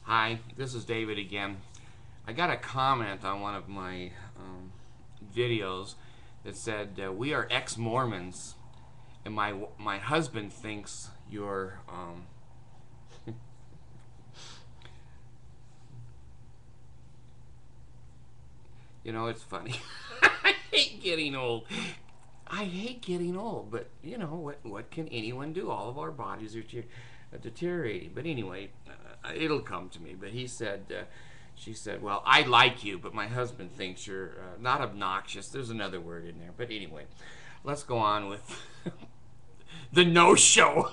Hi, this is David again. I got a comment on one of my videos that said we are ex-Mormons, and my husband thinks you're it's funny. I hate getting old. I hate getting old, but what can anyone do? All of our bodies are deteriorating. But anyway, it'll come to me. But she said, well, I like you, but my husband thinks you're not obnoxious. There's another word in there. But anyway, let's go on with the no-show.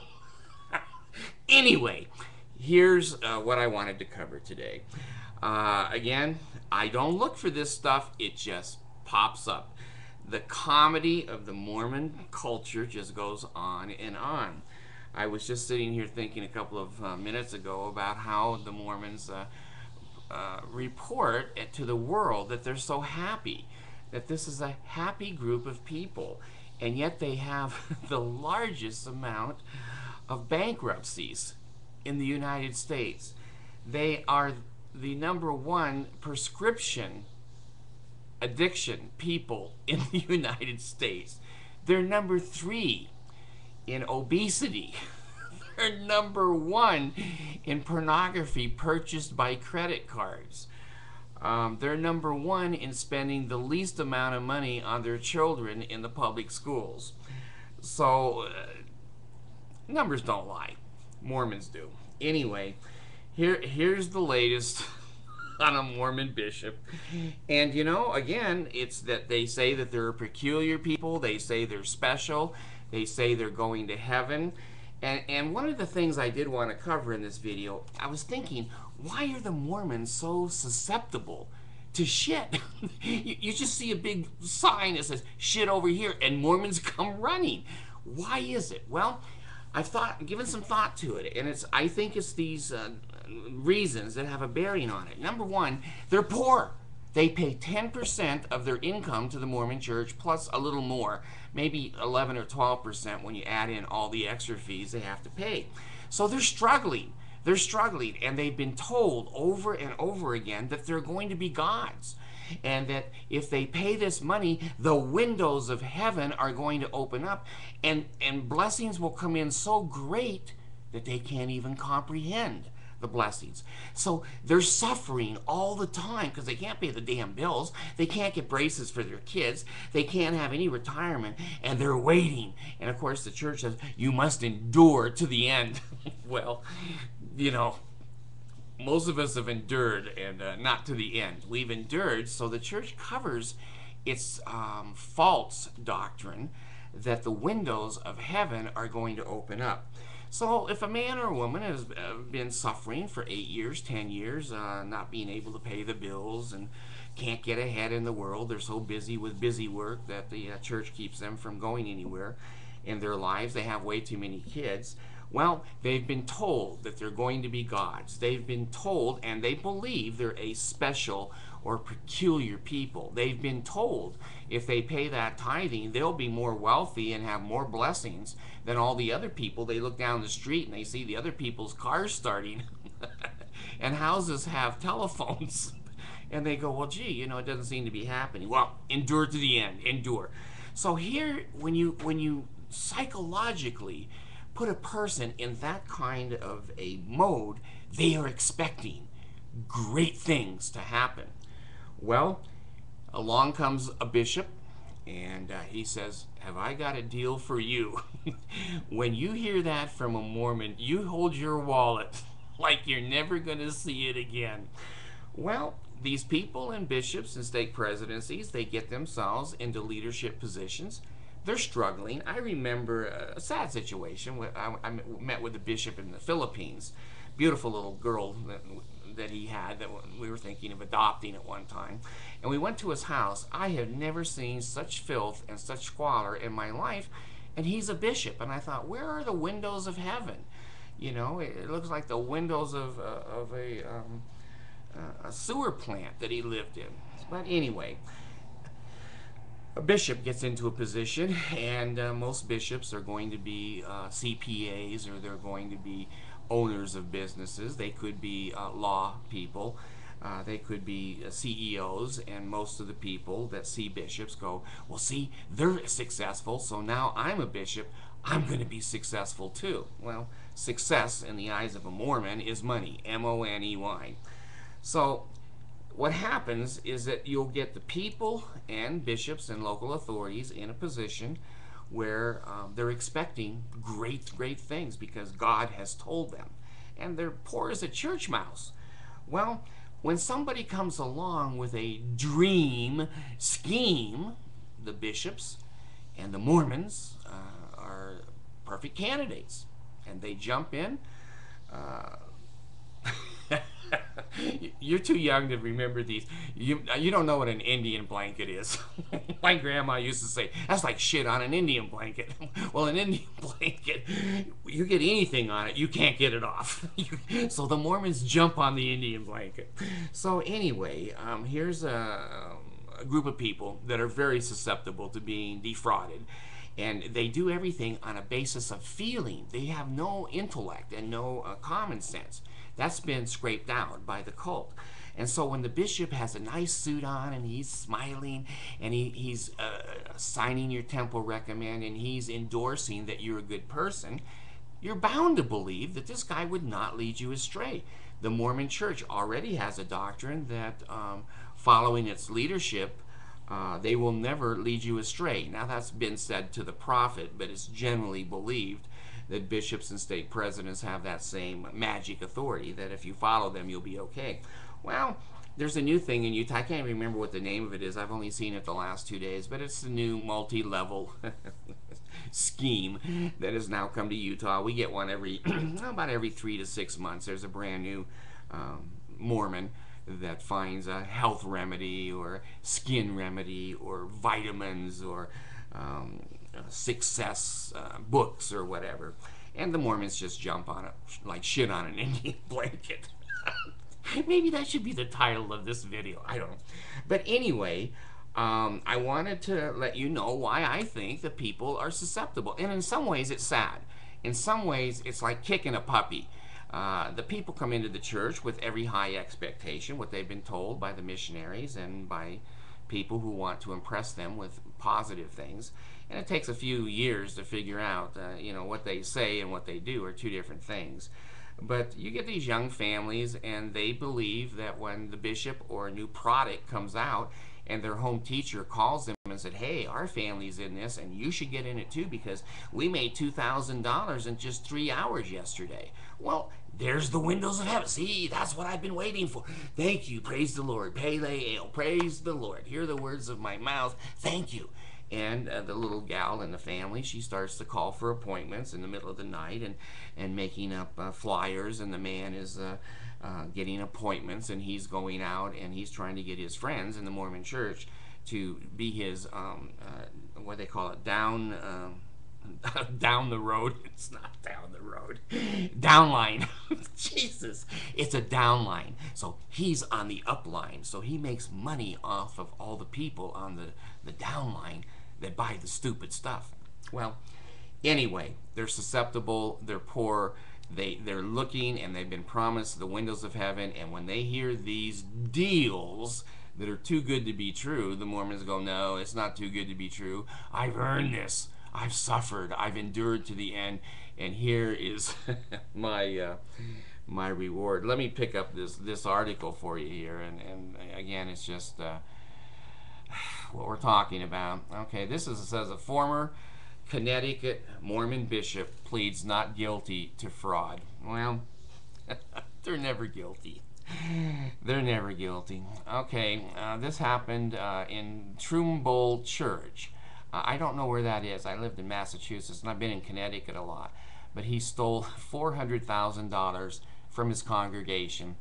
Anyway, here's what I wanted to cover today. Again, I don't look for this stuff. It just pops up. The comedy of the Mormon culture just goes on and on. I was just sitting here thinking a couple of minutes ago about how the Mormons report to the world that they're so happy, that this is a happy group of people, and yet they have the largest amount of bankruptcies in the United States. They are the #1 prescription addiction people in the United States. They're #3 in obesity. They're #1 in pornography purchased by credit cards. They're #1 in spending the least amount of money on their children in the public schools. So, numbers don't lie. Mormons do. Anyway, here's the latest on a Mormon bishop. And again, it's that they say that they're a peculiar people. They say they're special. They say they're going to heaven. And one of the things I did want to cover in this video, I was thinking, why are the Mormons so susceptible to shit? You just see a big sign that says shit over here, and Mormons come running. Why is it? Well, I've given some thought to it, and I think it's these reasons that have a bearing on it. #1, they're poor. They pay 10% of their income to the Mormon Church, plus a little more, maybe 11 or 12% when you add in all the extra fees they have to pay. So they're struggling. They're struggling, and they've been told over and over again that they're going to be gods, and that if they pay this money, the windows of heaven are going to open up, and blessings will come in so great that they can't even comprehend the blessings. So they're suffering all the time because they can't pay the damn bills. They can't get braces for their kids. They can't have any retirement, and they're waiting. And of course the church says, you must endure to the end. Well, most of us have endured, and not to the end. We've endured, so the church covers its false doctrine that the windows of heaven are going to open up. So if a man or a woman has been suffering for 8 years, 10 years, not being able to pay the bills and can't get ahead in the world, they're so busy with busy work that the church keeps them from going anywhere in their lives. They have way too many kids. Well, they've been told that they're going to be gods. They've been told, and they believe they're a special or peculiar people. They've been told if they pay that tithing, they'll be more wealthy and have more blessings than all the other people. They look down the street and they see the other people's cars starting and houses have telephones. And they go, well, gee, it doesn't seem to be happening. Well, endure to the end. Endure. So here, when you psychologically put a person in that kind of a mode, they are expecting great things to happen. Well, along comes a bishop, and he says, have I got a deal for you? When you hear that from a Mormon, you hold your wallet like you're never going to see it again. Well, these people and bishops and stake presidencies, they get themselves into leadership positions. They're struggling. I remember a sad situation. I met with a bishop in the Philippines. Beautiful little girl that he had that we were thinking of adopting at one time. And we went to his house. I have never seen such filth and such squalor in my life. And he's a bishop. And I thought, where are the windows of heaven? It looks like the windows of a sewer plant that he lived in. But anyway, a bishop gets into a position, and most bishops are going to be CPAs, or they're going to be owners of businesses. They could be law people. They could be CEOs, and most of the people that see bishops go, well, see, they're successful, so now I'm a bishop. I'm going to be successful too. Well, success in the eyes of a Mormon is money, M-O-N-E-Y. So what happens is that you'll get the people and bishops and local authorities in a position where they're expecting great things because God has told them. And they're poor as a church mouse. Well, when somebody comes along with a dream scheme, the bishops and the Mormons are perfect candidates. And they jump in. You're too young to remember these. You don't know what an Indian blanket is. My grandma used to say, that's like shit on an Indian blanket. Well, an Indian blanket, you get anything on it, you can't get it off. So the Mormons jump on the Indian blanket. So anyway, here's a group of people that are very susceptible to being defrauded. And they do everything on a basis of feeling. They have no intellect and no common sense. That's been scraped out by the cult. And so when the bishop has a nice suit on and he's smiling and he's signing your temple recommend and he's endorsing that you're a good person, you're bound to believe that this guy would not lead you astray. The Mormon Church already has a doctrine that following its leadership, they will never lead you astray. Now that's been said to the prophet, but it's generally believed that bishops and stake presidents have that same magic authority, that if you follow them, you'll be okay. Well, there's a new thing in Utah. I can't remember what the name of it is. I've only seen it the last 2 days, but it's the new multi-level scheme that has now come to Utah. We get one about every 3 to 6 months. There's a brand new Mormon that finds a health remedy or skin remedy or vitamins or success books or whatever, and the Mormons just jump on it like shit on an Indian blanket. Maybe that should be the title of this video. I don't know. But anyway, I wanted to let you know why I think that people are susceptible, and in some ways it's sad. In some ways it's like kicking a puppy. The people come into the church with every high expectation, what they've been told by the missionaries and by people who want to impress them with positive things. And it takes a few years to figure out, what they say and what they do are two different things. But you get these young families, and they believe that when the bishop or a new product comes out, and their home teacher calls them and said, hey, our family's in this, and you should get in it too, because we made $2,000 in just 3 hours yesterday. Well, there's the windows of heaven. See, that's what I've been waiting for. Thank you. Praise the Lord. Pele ale. Praise the Lord. Hear the words of my mouth. Thank you. And the little gal in the family, she starts to call for appointments in the middle of the night and making up flyers, and the man is getting appointments, and he's going out and he's trying to get his friends in the Mormon church to be his, what they call it, down the road. It's not down the road. Downline. Jesus. It's a downline. So he's on the upline. So he makes money off of all the people on the downline that buy the stupid stuff. Well, anyway, they're susceptible, they're poor, they're looking, and they've been promised the windows of heaven, and when they hear these deals that are too good to be true, the Mormons go, no, it's not too good to be true. I've earned this. I've suffered. I've endured to the end, and here is my reward. Let me pick up this article for you here, and again, it's just what we're talking about. Okay, it says a former Connecticut Mormon bishop pleads not guilty to fraud. Well, they're never guilty. They're never guilty. Okay, this happened in Trumbull Church. I don't know where that is. I lived in Massachusetts, and I've been in Connecticut a lot. But he stole $400,000 from his congregation.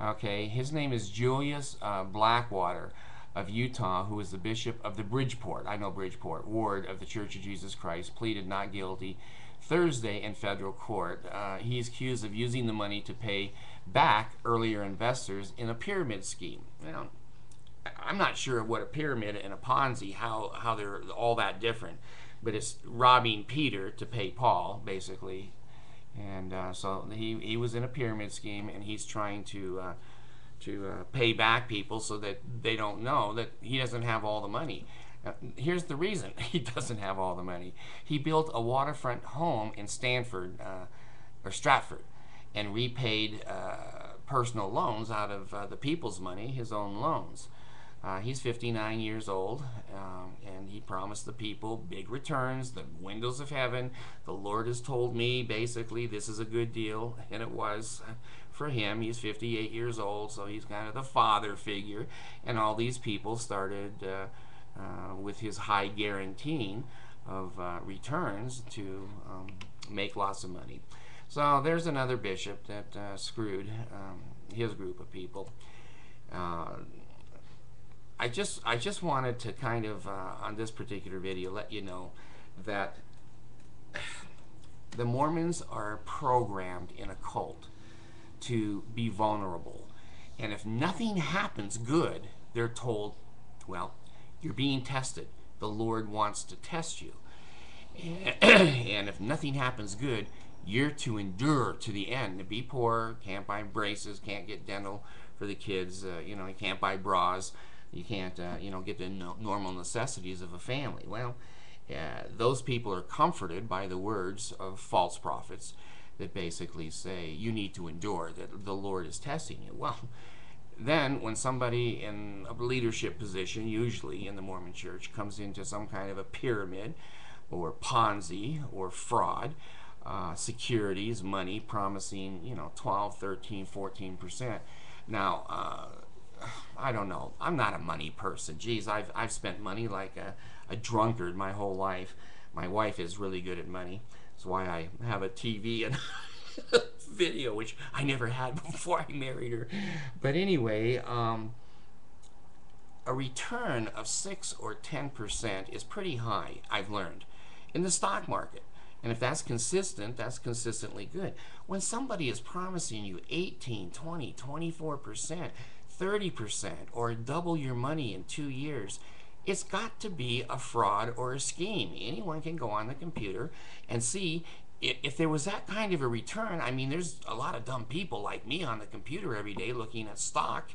Okay, his name is Julius Blackwater of Utah, who is the bishop of the Bridgeport, ward of the Church of Jesus Christ, pleaded not guilty Thursday in federal court. He is accused of using the money to pay back earlier investors in a pyramid scheme. Now, I'm not sure what a pyramid and a Ponzi, how they're all that different, but it's robbing Peter to pay Paul, basically. And so he was in a pyramid scheme, and he's trying to pay back people so that they don't know that he doesn't have all the money. Here's the reason he doesn't have all the money. He built a waterfront home in Stanford or Stratford and repaid personal loans out of the people's money, his own loans. He's 59 years old, and he promised the people big returns, the windows of heaven. The Lord has told me, basically, this is a good deal, and it was for him. He's 58 years old, so he's kind of the father figure, and all these people started with his high guaranteeing of returns to make lots of money. So there's another bishop that screwed his group of people. I just wanted to kind of, on this particular video, let you know that the Mormons are programmed in a cult to be vulnerable. And if nothing happens good, they're told, well, you're being tested. The Lord wants to test you. And if nothing happens good, you're to endure to the end. To be poor, can't buy braces, can't get dental for the kids, you can't buy bras. You can't, get the normal necessities of a family. Well, those people are comforted by the words of false prophets that basically say, you need to endure, that the Lord is testing you. Well, then when somebody in a leadership position, usually in the Mormon church, comes into some kind of a pyramid or Ponzi or fraud, securities, money, promising, 12, 13, 14%. Now, I don't know. I'm not a money person. Geez, I've spent money like a drunkard my whole life. My wife is really good at money. That's why I have a TV and video, which I never had before I married her. But anyway, a return of 6 or 10% is pretty high, I've learned, in the stock market. And if that's consistent, that's consistently good. When somebody is promising you 18, 20, 24%, 30%, or double your money in 2 years, it's got to be a fraud or a scheme. Anyone can go on the computer and see if there was that kind of a return. I mean, there's a lot of dumb people like me on the computer every day looking at stock,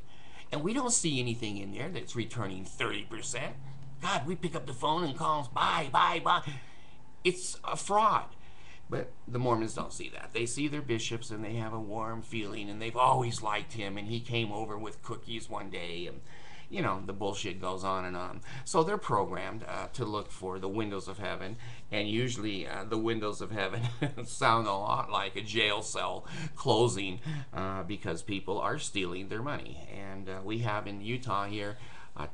and we don't see anything in there that's returning 30%. God, we pick up the phone and call us, buy, buy, buy. It's a fraud. But the Mormons don't see that. They see their bishops and they have a warm feeling, and they've always liked him, and he came over with cookies one day, and the bullshit goes on and on. So they're programmed to look for the windows of heaven, and usually the windows of heaven sound a lot like a jail cell closing because people are stealing their money. And we have in Utah here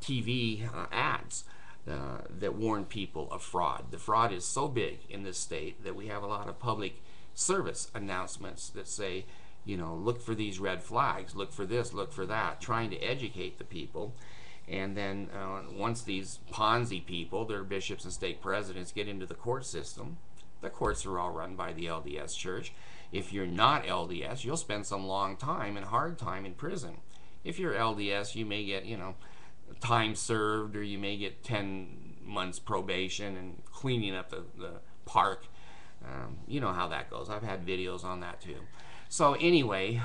TV ads that warn people of fraud. The fraud is so big in this state that we have a lot of public service announcements that say, look for these red flags, look for this, look for that, trying to educate the people. And then once these Ponzi people, their bishops and stake presidents, get into the court system, the courts are all run by the LDS Church. If you're not LDS, you'll spend some long time and hard time in prison. If you're LDS, you may get, time served, or you may get 10 months probation and cleaning up the park. You know how that goes. I've had videos on that too. So anyway,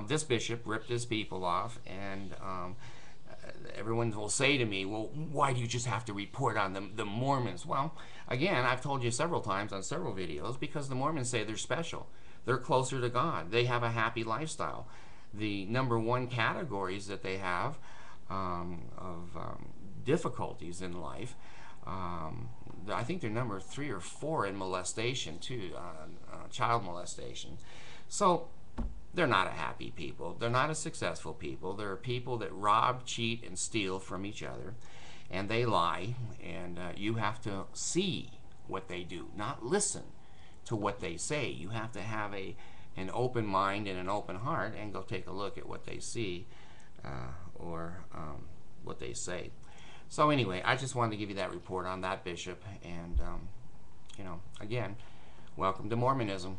this bishop ripped his people off, and everyone will say to me, well, why do you just have to report on the Mormons? Well, again, I've told you several times on several videos, because the Mormons say they're special. They're closer to God. They have a happy lifestyle. The number one categories that they have of difficulties in life, I think they're number 3 or 4 in molestation too, child molestation. So they're not a happy people. They're not a successful people. They're people that rob, cheat, and steal from each other, and they lie, and you have to see what they do, not listen to what they say. You have to have an open mind and an open heart and go take a look at what they see or what they say. So anyway, I just wanted to give you that report on that bishop, and again, welcome to Mormonism.